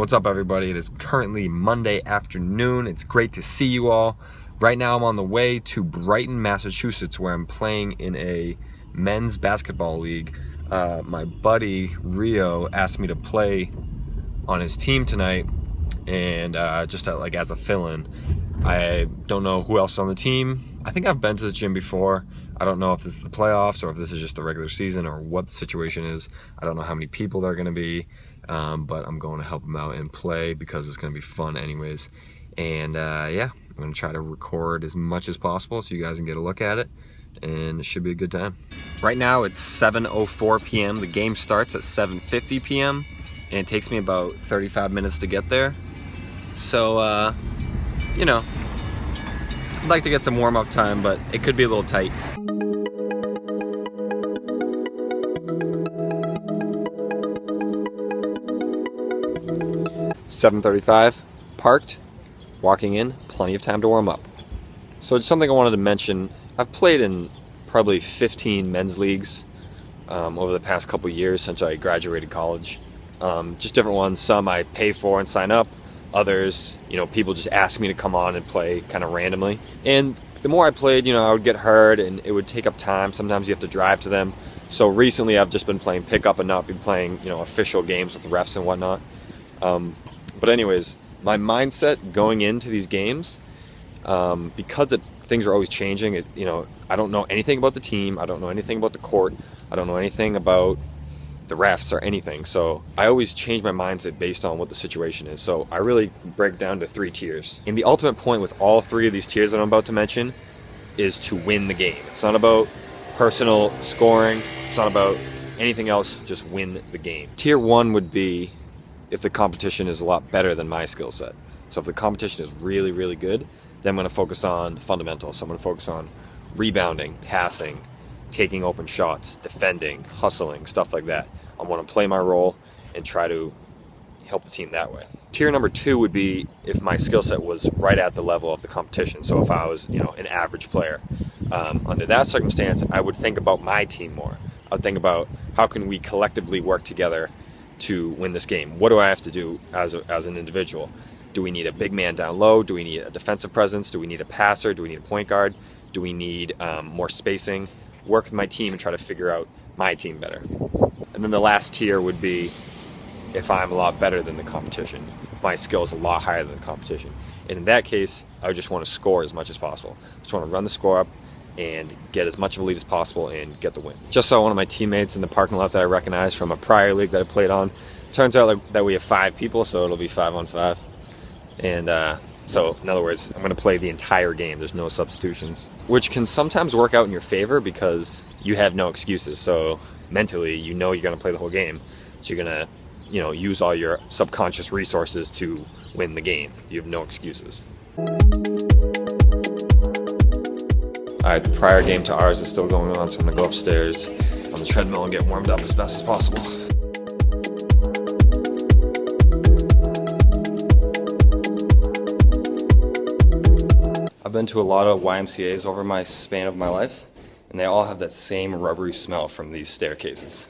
What's up, everybody? It is currently Monday afternoon. It's great to see you all. Right now I'm on the way to Brighton, Massachusetts, where I'm playing in a men's basketball league. My buddy Rio asked me to play on his team tonight, and just as a fill-in. I don't know who else is on the team. I think I've been to the gym before. I don't know if this is the playoffs or if this is just the regular season or what the situation is. I don't know how many people there are going to be. But I'm going to help him out and play because it's going to be fun anyways. And yeah, I'm going to try to record as much as possible so you guys can get a look at it, and it should be a good time. Right now it's 7:04 p.m. The game starts at 7:50 p.m. and it takes me about 35 minutes to get there. So, you know, I'd like to get some warm-up time, but it could be a little tight. $7:35, parked, walking in, plenty of time to warm up. So just something I wanted to mention, I've played in probably 15 men's leagues over the past couple years since I graduated college. Just different ones. Some I pay for and sign up. Others, people just ask me to come on and play kind of randomly. And the more I played, I would get hurt and it would take up time. Sometimes you have to drive to them. So recently I've just been playing pickup and not been playing, official games with refs and whatnot. But anyways, my mindset going into these games, because things are always changing, I don't know anything about the team. I don't know anything about the court. I don't know anything about the refs or anything. So I always change my mindset based on what the situation is. So I really break down to 3 tiers. And the ultimate point with all 3 of these tiers that I'm about to mention is to win the game. It's not about personal scoring. It's not about anything else. Just win the game. Tier 1 would be if the competition is a lot better than my skill set. So if the competition is really, really good, then I'm going to focus on fundamentals. So I'm going to focus on rebounding, passing, taking open shots, defending, hustling, stuff like that. I want to play my role and try to help the team that way. Tier number 2 would be if my skill set was right at the level of the competition. So if I was, an average player. Under that circumstance, I would think about my team more. I would think about how can we collectively work together to win this game. What do I have to do as an individual? Do we need a big man down low? Do we need a defensive presence? Do we need a passer? Do we need a point guard? Do we need more spacing? Work with my team and try to figure out my team better. And then the last tier would be if I'm a lot better than the competition. If my skill is a lot higher than the competition. And in that case, I would just want to score as much as possible. I just want to run the score up and get as much of a lead as possible and get the win. Just saw one of my teammates in the parking lot that I recognized from a prior league that I played on. Turns out that we have 5 people, so it'll be 5-on-5. And so, in other words, I'm going to play the entire game. There's no substitutions, which can sometimes work out in your favor because you have no excuses. So mentally, you're going to play the whole game. So you're going to, use all your subconscious resources to win the game. You have no excuses. Alright, the prior game to ours is still going on, so I'm going to go upstairs on the treadmill and get warmed up as best as possible. I've been to a lot of YMCAs over my span of my life, and they all have that same rubbery smell from these staircases.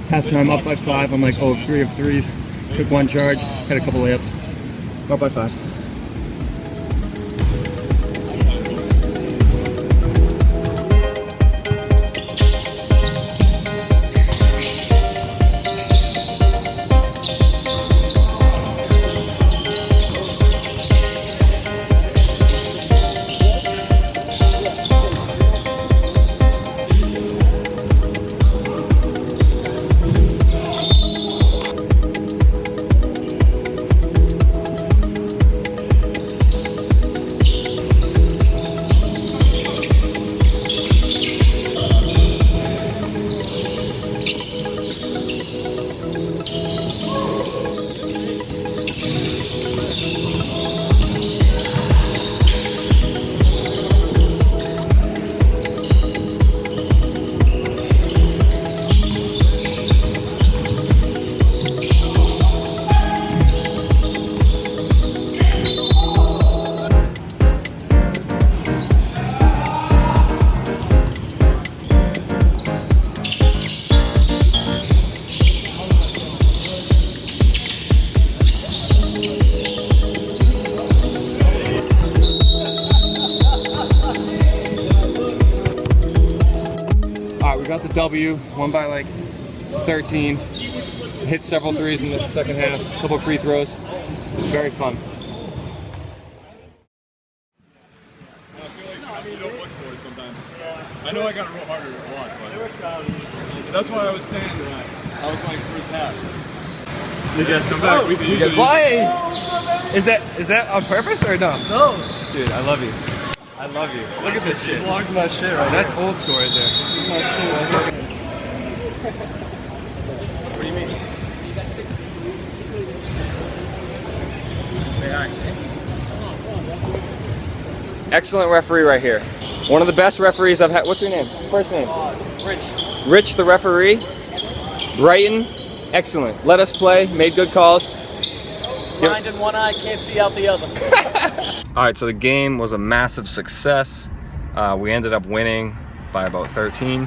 Halftime, up by 5. I'm like 0 of 3 of 3s. Took 1 charge, had a couple layups. Up by 5. W, won by like 13. Hit several threes in the second half, a couple free throws. Very fun. You don't look for it sometimes. I know I got to roll harder than I want, but that's why I was staying tonight. I was like first half. You guys come back. We can usually Why? Is that on purpose or no? No. Dude, I love you. I love you. Look at this shit. Vlog's my shit right That's old school right there. My shit right there. What do you mean? Say hi. Excellent referee right here. One of the best referees I've had. What's your name? First name? Rich. Rich, the referee. Brighton, excellent. Let us play, made good calls. Blind in one eye, can't see out the other. All right, so the game was a massive success. We ended up winning by about 13.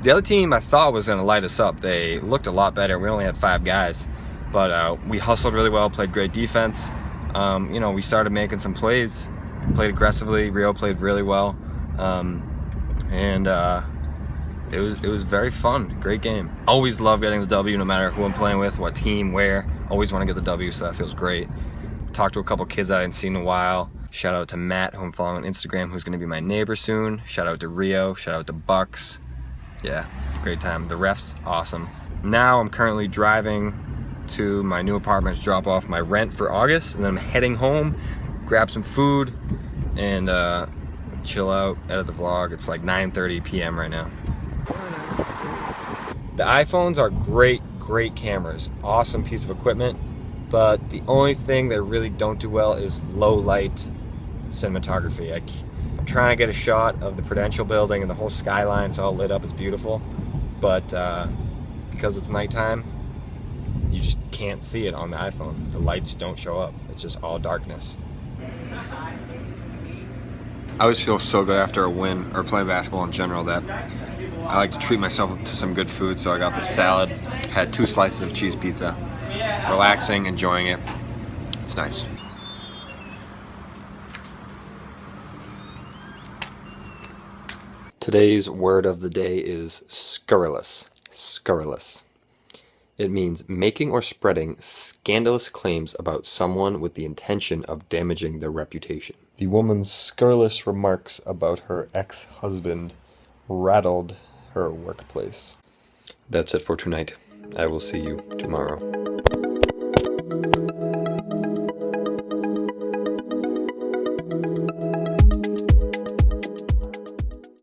The other team I thought was gonna light us up. They looked a lot better. We only had 5 guys, but we hustled really well, played great defense. You know, we started making some plays, played aggressively. Rio played really well, and it was very fun. Great game. Always love getting the W, no matter who I'm playing with, what team, where. Always want to get the W, so that feels great. Talked to a couple kids that I hadn't seen in a while. Shout out to Matt, who I'm following on Instagram, who's going to be my neighbor soon. Shout out to Rio. Shout out to Bucks. Yeah, great time. The ref's awesome. Now I'm currently driving to my new apartment to drop off my rent for August, and then I'm heading home, grab some food, and chill out, edit the vlog. It's like 9:30 p.m. right now. The iPhones are great cameras, awesome piece of equipment, but the only thing they really don't do well is low light cinematography. I'm trying to get a shot of the Prudential building and the whole skyline. It's all lit up, it's beautiful, but because it's nighttime, you just can't see it on the iPhone. The lights don't show up. It's just all darkness. I always feel so good after a win or playing basketball in general that I like to treat myself to some good food. So I got the salad, had 2 slices of cheese pizza, relaxing, enjoying it. It's nice. Today's word of the day is scurrilous. Scurrilous. It means making or spreading scandalous claims about someone with the intention of damaging their reputation. The woman's scurrilous remarks about her ex-husband rattled her workplace. That's it for tonight. I will see you tomorrow.